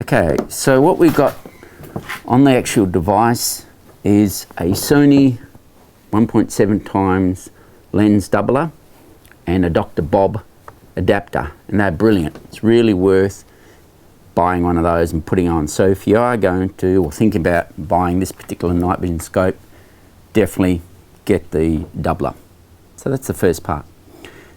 Okay, so what we've got on the actual device is a Sony 1.7 times lens doubler and a Dr. Bob adapter, and they're brilliant. It's really worth buying one of those and putting on. So if you are going to or think about buying this particular night vision scope, definitely get the doubler. So that's the first part.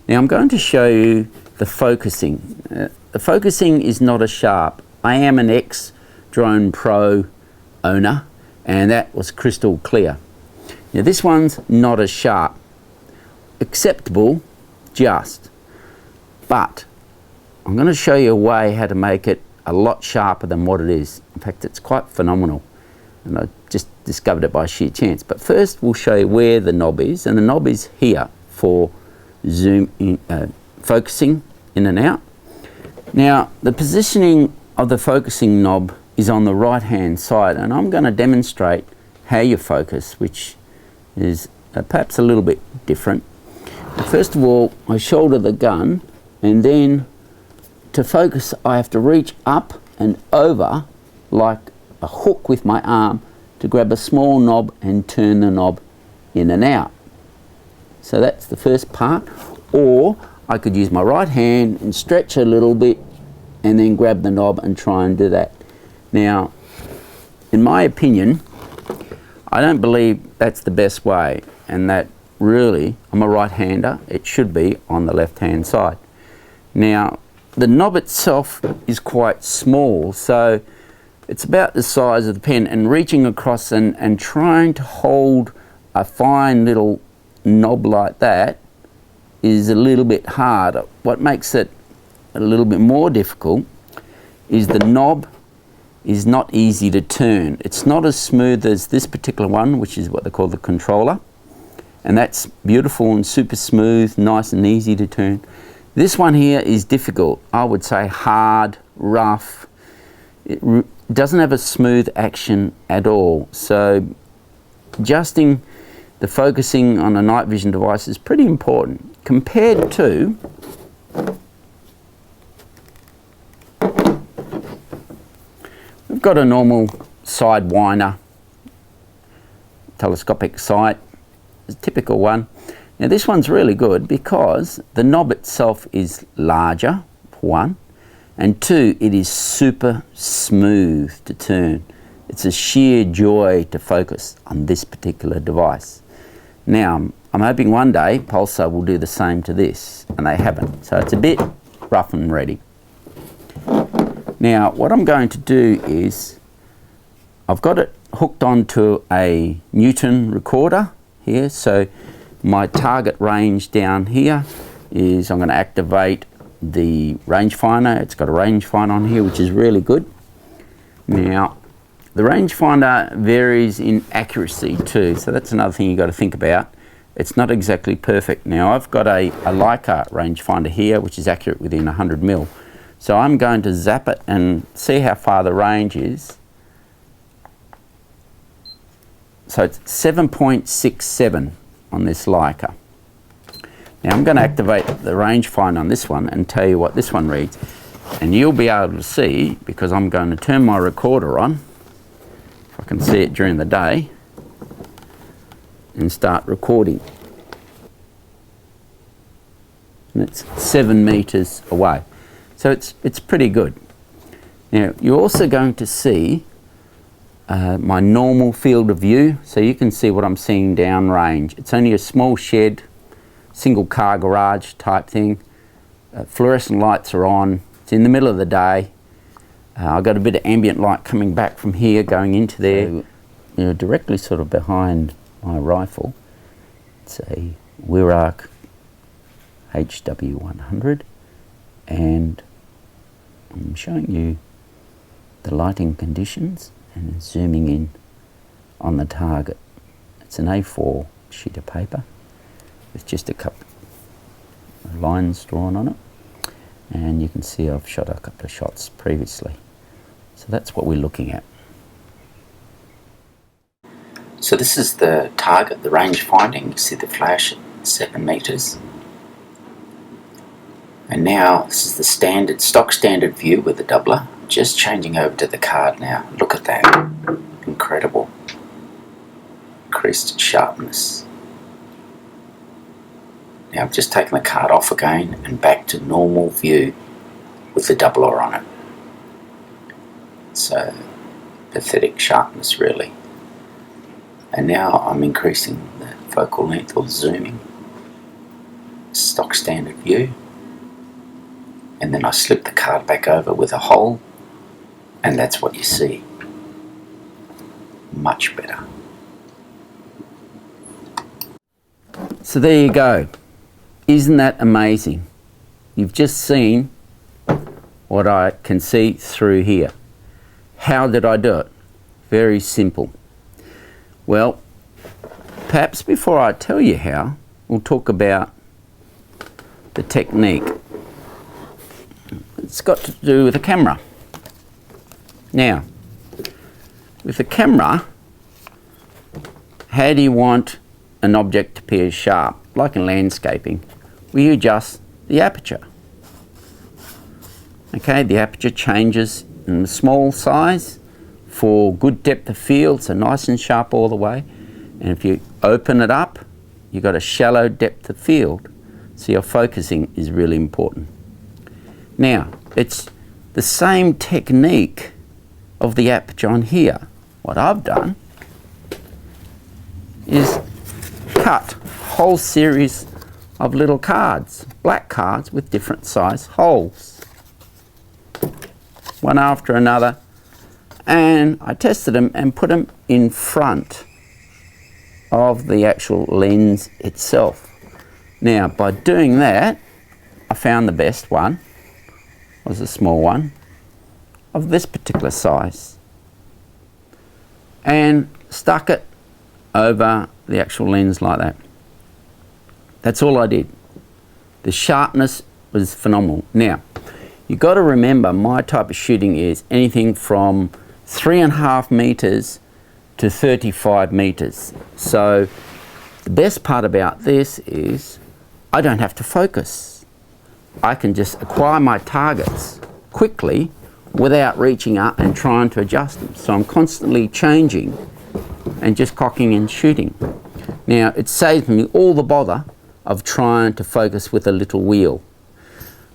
Now I'm going to show you the focusing. The focusing is not as sharp. I am an ex-Drone Pro owner, and that was crystal clear. Now this one's not as sharp. Acceptable, just. But I'm going to show you a way how to make it a lot sharper than what it is. In fact, it's quite phenomenal, and I just discovered it by sheer chance. But first we'll show you where the knob is, and the knob is here for zoom in, focusing in and out. Now the positioning of the focusing knob is on the right hand side, and I'm going to demonstrate how you focus, which is perhaps a little bit different. But first of all, I shoulder the gun, and then to focus I have to reach up and over like a hook with my arm to grab a small knob and turn the knob in and out. So that's the first part. Or I could use my right hand and stretch a little bit and then grab the knob and try and do that. Now, in my opinion, I don't believe that's the best way, and that really, I'm a right-hander, it should be on the left-hand side. Now, the knob itself is quite small, so it's about the size of the pen, and reaching across and trying to hold a fine little knob like that is a little bit hard. What makes it a little bit more difficult is the knob is not easy to turn. It's not as smooth as this particular one, which is what they call the controller, and that's beautiful and super smooth, nice and easy to turn. This one here is difficult. I would say hard, rough. It doesn't have a smooth action at all. So adjusting the focusing on a night vision device is pretty important compared to we've got a normal Sidewinder telescopic sight, a typical one. Now this one's really good because the knob itself is larger, for one, and two, it is super smooth to turn. It's a sheer joy to focus on this particular device. Now I'm hoping one day Pulsar will do the same to this, and they haven't, so it's a bit rough and ready. Now what I'm going to do is I've got it hooked onto a Newton recorder here, so my target range down here is I'm going to activate the rangefinder. It's got a rangefinder on here, which is really good. Now the rangefinder varies in accuracy too, so that's another thing you've got to think about. It's not exactly perfect. Now I've got a Leica rangefinder here which is accurate within 100 mil. So I'm going to zap it and see how far the range is. So it's 7.67 on this Leica. Now I'm going to activate the rangefinder on this one and tell you what this one reads. And you'll be able to see, because I'm going to turn my recorder on, if I can see it during the day, and start recording. And it's 7 meters away. So it's pretty good. Now you're also going to see my normal field of view, so you can see what I'm seeing downrange. It's only a small shed, single car garage type thing. Fluorescent lights are on. It's in the middle of the day. I've got a bit of ambient light coming back from here going into there. So, you know, directly sort of behind my rifle, it's a Wirarc HW100, and I'm showing you the lighting conditions and zooming in on the target. It's an A4 sheet of paper with just a couple of lines drawn on it, and you can see I've shot a couple of shots previously. So that's what we're looking at. So this is the target, the range finding. You see the flash at 7 meters. And now this is the stock standard view with the doubler. just changing over to the card now. Look at that. Incredible. Increased sharpness. Now I've just taken the card off again and back to normal view with the doubler on it. So, pathetic sharpness really. And now I'm increasing the focal length or zooming. Stock standard view. And then I slip the card back over with a hole, and that's what you see. Much better. So there you go. Isn't that amazing? You've just seen what I can see through here. How did I do it? Very simple. Well, perhaps before I tell you how, we'll talk about the technique. It's got to do with the camera. Now, with the camera, how do you want an object to appear sharp? Like in landscaping, we adjust the aperture. Okay, the aperture changes in the small size for good depth of field, so nice and sharp all the way. And if you open it up, you've got a shallow depth of field, so your focusing is really important. Now, it's the same technique of the aperture on here. What I've done is cut a whole series of little cards, black cards with different size holes, one after another, and I tested them and put them in front of the actual lens itself. Now, by doing that, I found the best one was a small one of this particular size and stuck it over the actual lens like that. That's all I did. The sharpness was phenomenal. Now, you've got to remember my type of shooting is anything from 3.5 meters to 35 meters. So the best part about this is I don't have to focus. I can just acquire my targets quickly without reaching up and trying to adjust them. So I'm constantly changing and just cocking and shooting. Now, it saves me all the bother of trying to focus with a little wheel.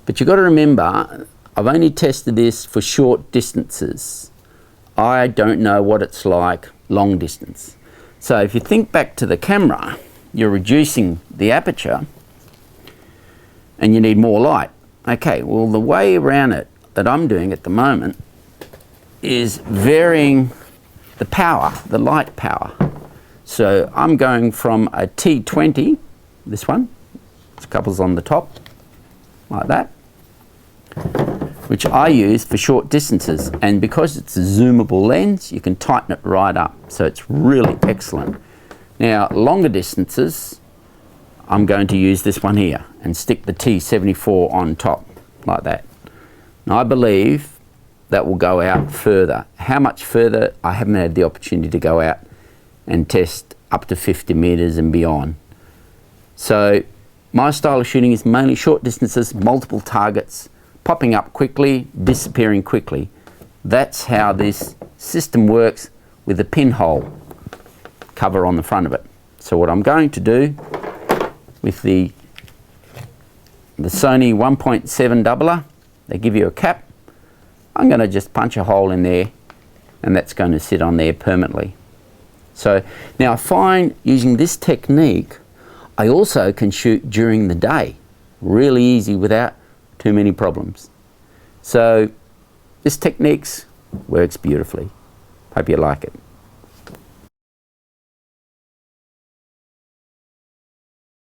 But you've got to remember, I've only tested this for short distances. I don't know what it's like long distance. So if you think back to the camera, you're reducing the aperture and you need more light. Okay, well, the way around it that I'm doing at the moment is varying the power, the light power. So I'm going from a T20, this one, there's couples on the top, like that, which I use for short distances. And because it's a zoomable lens, you can tighten it right up. So it's really excellent. Now, longer distances, I'm going to use this one here and stick the T74 on top, like that. Now, I believe that will go out further. How much further? I haven't had the opportunity to go out and test up to 50 meters and beyond. So my style of shooting is mainly short distances, multiple targets, popping up quickly, disappearing quickly. That's how this system works with the pinhole cover on the front of it. So what I'm going to do with the Sony 1.7 doubler, they give you a cap. I'm going to just punch a hole in there and that's going to sit on there permanently. So now I find using this technique, I also can shoot during the day, really easy without too many problems. So this technique works beautifully. Hope you like it.